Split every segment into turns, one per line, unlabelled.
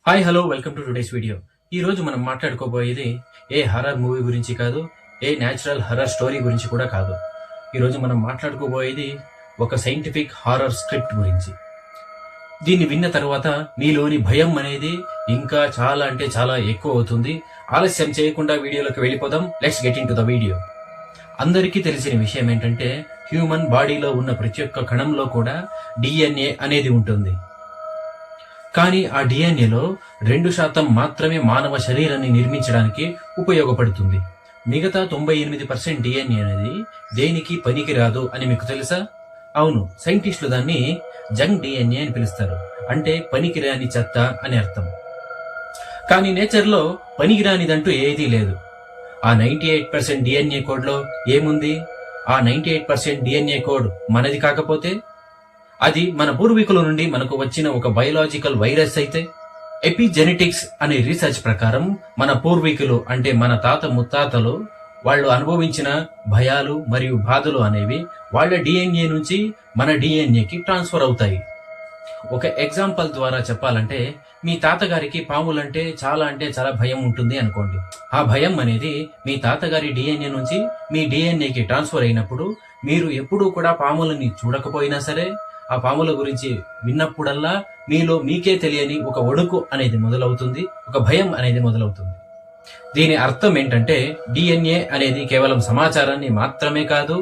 Hi hello welcome to today's video. ఈ రోజు మనం మాట్లాడుకోబోయేది ఏ హర్రర్ మూవీ గురించి కాదు, ఏ న్యాచురల్ హర్రర్ స్టోరీ గురించి కూడా కాదు. ఈ రోజు మనం మాట్లాడుకోబోయేది ఒక సైంటిఫిక్ హారర్ స్క్రిప్ట్ గురించి. దీన్ని విన్న తర్వాత మీలోని భయం అనేది ఇంకా చాలా అంటే చాలా ఎక్కువ అవుతుంది. ఆలస్యం చేయకుండా వీడియోలోకి వెళ్ళిపోదాం. Let's get in to the video. అందరికీ తెలిసిన విషయం ఏంటంటే హ్యూమన్ బాడీలో ఉన్న ప్రతి ఒక్క కణంలో కూడా డిఎన్ఏ అనేది ఉంటుంది. కానీ ఆ డిఎన్ఏలో 2% మాత్రమే మానవ శరీరాన్ని నిర్మించడానికి ఉపయోగపడుతుంది. మిగతా 98% డిఎన్ఏ అనేది దేనికి పనికిరాదు అని మీకు తెలుసా? అవును, సైంటిస్టులు దాన్ని జంక్ డిఎన్ఏ అని పిలుస్తారు. అంటే పనికిరాని చెత్త అని అర్థం. కానీ నేచర్లో పనికిరానిదంటూ ఏదీ లేదు. ఆ 98% డిఎన్ఏ కోడ్లో ఏముంది? ఆ 98% డిఎన్ఏ కోడ్ మనది కాకపోతే అది మన పూర్వీకుల నుండి మనకు వచ్చిన ఒక బయోలాజికల్ వైరస్ అయితే, ఎపిజెనెటిక్స్ అనే రీసెర్చ్ ప్రకారం మన పూర్వీకులు అంటే మన తాత ముత్తాతలు వాళ్ళు అనుభవించిన భయాలు మరియు బాధలు అనేవి వాళ్ళ డిఎన్ఏ నుంచి మన డిఎన్ఏకి ట్రాన్స్ఫర్ అవుతాయి. ఒక ఎగ్జాంపుల్ ద్వారా చెప్పాలంటే, మీ తాతగారికి పాములంటే చాలా భయం ఉంటుంది అనుకోండి. ఆ భయం అనేది మీ తాతగారి డిఎన్ఏ నుంచి మీ డిఎన్ఏకి ట్రాన్స్ఫర్ అయినప్పుడు మీరు ఎప్పుడూ కూడా పాములని చూడకపోయినా సరే, ఆ పాముల గురించి విన్నప్పుడల్లా మీలో మీకే తెలియని ఒక వణుకు అనేది మొదలవుతుంది, ఒక భయం అనేది మొదలవుతుంది. దీని అర్థం ఏంటంటే డిఎన్ఏ అనేది కేవలం సమాచారాన్ని మాత్రమే కాదు,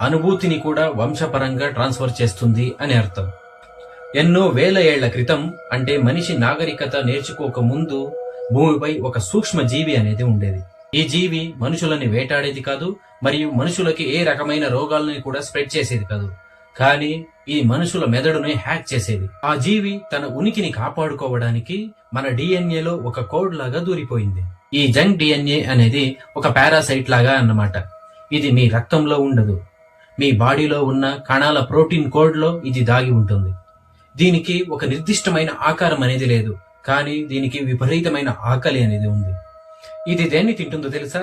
అనుభూతిని కూడా వంశపరంగా ట్రాన్స్ఫర్ చేస్తుంది అని అర్థం. ఎన్నో వేల ఏళ్ల క్రితం, అంటే మనిషి నాగరికత నేర్చుకోక ముందు భూమిపై ఒక సూక్ష్మ జీవి అనేది ఉండేది. ఈ జీవి మనుషులని వేటాడేది కాదు, మరియు మనుషులకి ఏ రకమైన రోగాలని కూడా స్ప్రెడ్ చేసేది కాదు. కానీ ఈ మనుషుల మెదడుని హ్యాక్ చేసేది. ఆ జీవి తన ఉనికిని కాపాడుకోవడానికి మన డిఎన్ఏలో ఒక కోడ్ లాగా దూరిపోయింది. ఈ జంక్ డిఎన్ఏ అనేది ఒక పారాసైట్ లాగా అన్నమాట. ఇది మీ రక్తంలో ఉండదు, మీ బాడీలో ఉన్న కణాల ప్రోటీన్ కోడ్లో ఇది దాగి ఉంటుంది. దీనికి ఒక నిర్దిష్టమైన ఆకారం అనేది లేదు, కానీ దీనికి విపరీతమైన ఆకలి అనేది ఉంది. ఇది దేన్ని తింటుందో తెలుసా?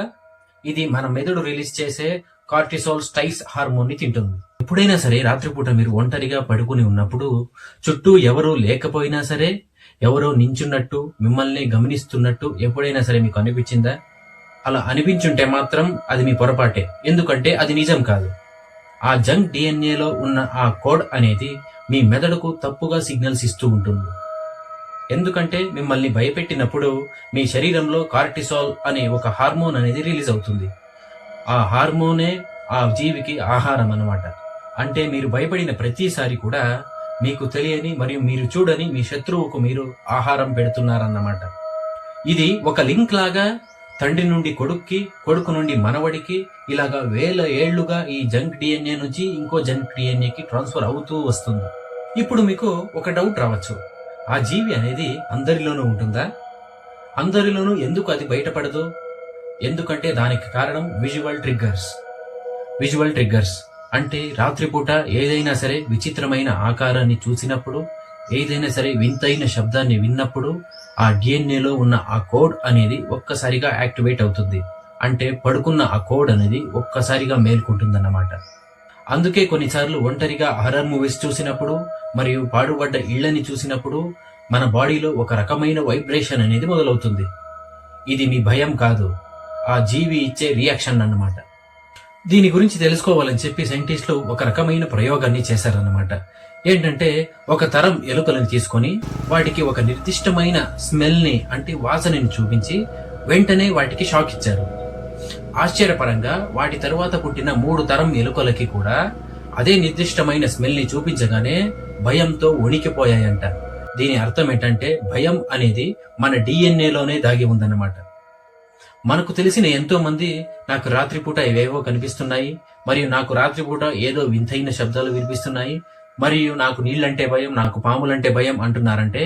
ఇది మన మెదడు రిలీజ్ చేసే కార్టిసోల్ స్ట్రైస్ హార్మోన్ ని తింటుంది. ఎప్పుడైనా సరే రాత్రిపూట మీరు ఒంటరిగా పడుకుని ఉన్నప్పుడు చుట్టూ ఎవరూ లేకపోయినా సరే, ఎవరో నించున్నట్టు మిమ్మల్ని గమనిస్తున్నట్టు ఎప్పుడైనా సరే మీకు అనిపించిందా? అలా అనిపించుంటే మాత్రం అది మీ పొరపాటే, ఎందుకంటే అది నిజం కాదు. ఆ జంక్ డిఎన్ఏలో ఉన్న ఆ కోడ్ అనేది మీ మెదడుకు తప్పుగా సిగ్నల్స్ ఇస్తూ ఉంటుంది. ఎందుకంటే మిమ్మల్ని భయపెట్టినప్పుడు మీ శరీరంలో కార్టిసాల్ అనే ఒక హార్మోన్ అనేది రిలీజ్ అవుతుంది. ఆ హార్మోనే ఆ జీవికి ఆహారం అన్నమాట. అంటే మీరు భయపడిన ప్రతిసారి కూడా మీకు తెలియని మరియు మీరు చూడని మీ శత్రువుకు మీరు ఆహారం పెడుతున్నారన్నమాట. ఇది ఒక లింక్ లాగా తండ్రి నుండి కొడుక్కి, కొడుకు నుండి మనవడికి, ఇలాగా వేల ఏళ్లుగా ఈ జంక్ డిఎన్ఏ నుంచి ఇంకో జంక్ డిఎన్ఏకి ట్రాన్స్ఫర్ అవుతూ వస్తుంది. ఇప్పుడు మీకు ఒక డౌట్ రావచ్చు, ఆ జీవి అనేది అందరిలోనూ ఉంటుందా? అందరిలోనూ ఎందుకు అది బయటపడదు? ఎందుకంటే దానికి కారణం విజువల్ ట్రిగ్గర్స్. అంటే రాత్రిపూట ఏదైనా సరే విచిత్రమైన ఆకారాన్ని చూసినప్పుడు, ఏదైనా సరే వింతైన శబ్దాన్ని విన్నప్పుడు ఆ డిఎన్ఏలో ఉన్న ఆ కోడ్ అనేది ఒక్కసారిగా యాక్టివేట్ అవుతుంది. అంటే పడుకున్న ఆ కోడ్ అనేది ఒక్కసారిగా మేల్కుంటుందన్నమాట. అందుకే కొన్నిసార్లు ఒంటరిగా హారర్ మూవీస్ చూసినప్పుడు మరియు పాడుబడ్డ ఇళ్లని చూసినప్పుడు మన బాడీలో ఒక రకమైన వైబ్రేషన్ అనేది మొదలవుతుంది. ఇది మీ భయం కాదు, ఆ జీవి ఇచ్చే రియాక్షన్ అన్నమాట. దీని గురించి తెలుసుకోవాలని చెప్పి సైంటిస్టులు ఒక రకమైన ప్రయోగాన్ని చేశారన్నమాట. ఏంటంటే ఒక తరం ఎలుకలను తీసుకొని వాటికి ఒక నిర్దిష్టమైన స్మెల్ని అంటే వాసనని చూపించి వెంటనే వాటికి షాక్ ఇచ్చారు. ఆశ్చర్యపరంగా వాటి తరువాత పుట్టిన 3 తరం ఎలుకలకి కూడా అదే నిర్దిష్టమైన స్మెల్ని చూపించగానే భయంతో వణికిపోయాయంట. దీని అర్థం ఏంటంటే భయం అనేది మన డిఎన్ఏలోనే దాగి ఉందన్నమాట. మనకు తెలిసిన ఎంతో మంది నాకు రాత్రిపూట ఇవేవో కనిపిస్తున్నాయి, మరియు నాకు రాత్రిపూట ఏదో వింతైన శబ్దాలు వినిపిస్తున్నాయి, మరియు నాకు నీళ్ళంటే భయం, నాకు పాములంటే భయం అంటున్నారంటే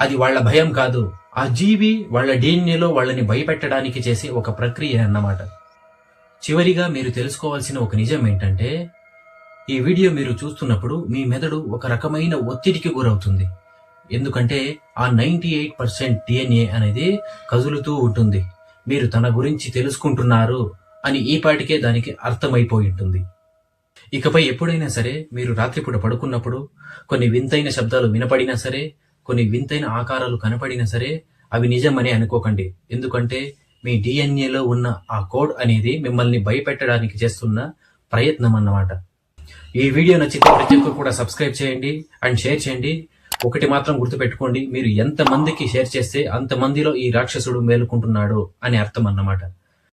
అది వాళ్ళ భయం కాదు, ఆ జీవి వాళ్ళ డిఎన్ఏలో వాళ్ళని భయపెట్టడానికి చేసే ఒక ప్రక్రియ అన్నమాట. చివరిగా మీరు తెలుసుకోవాల్సిన ఒక నిజం ఏంటంటే, ఈ వీడియో మీరు చూస్తున్నప్పుడు మీ మెదడు ఒక రకమైన ఒత్తిడికి గురవుతుంది. ఎందుకంటే ఆ 98% డిఎన్ఏ అనేది కదులుతూ ఉంటుంది. మీరు తన గురించి తెలుసుకుంటున్నారు అని ఈపాటికే దానికి అర్థమైపోయి ఉంటుంది. ఇకపై ఎప్పుడైనా సరే మీరు రాత్రిపూట పడుకున్నప్పుడు కొన్ని వింతైన శబ్దాలు వినపడినా సరే, కొన్ని వింతైన ఆకారాలు కనపడినా సరే అవి నిజమని అనుకోకండి. ఎందుకంటే మీ డిఎన్ఏలో ఉన్న ఆ కోడ్ అనేది మిమ్మల్ని భయపెట్టడానికి చేస్తున్న ప్రయత్నం అన్నమాట. ఈ వీడియో నచ్చితే ప్రతి ఒక్కరు కూడా సబ్స్క్రైబ్ చేయండి అండ్ షేర్ చేయండి. ఒకటి మాత్రం గుర్తుపెట్టుకోండి, మీరు ఎంత మందికి షేర్ చేస్తే అంత మందిలో ఈ రాక్షసుడు మేలుకుంటున్నాడు అని అర్థం అన్నమాట.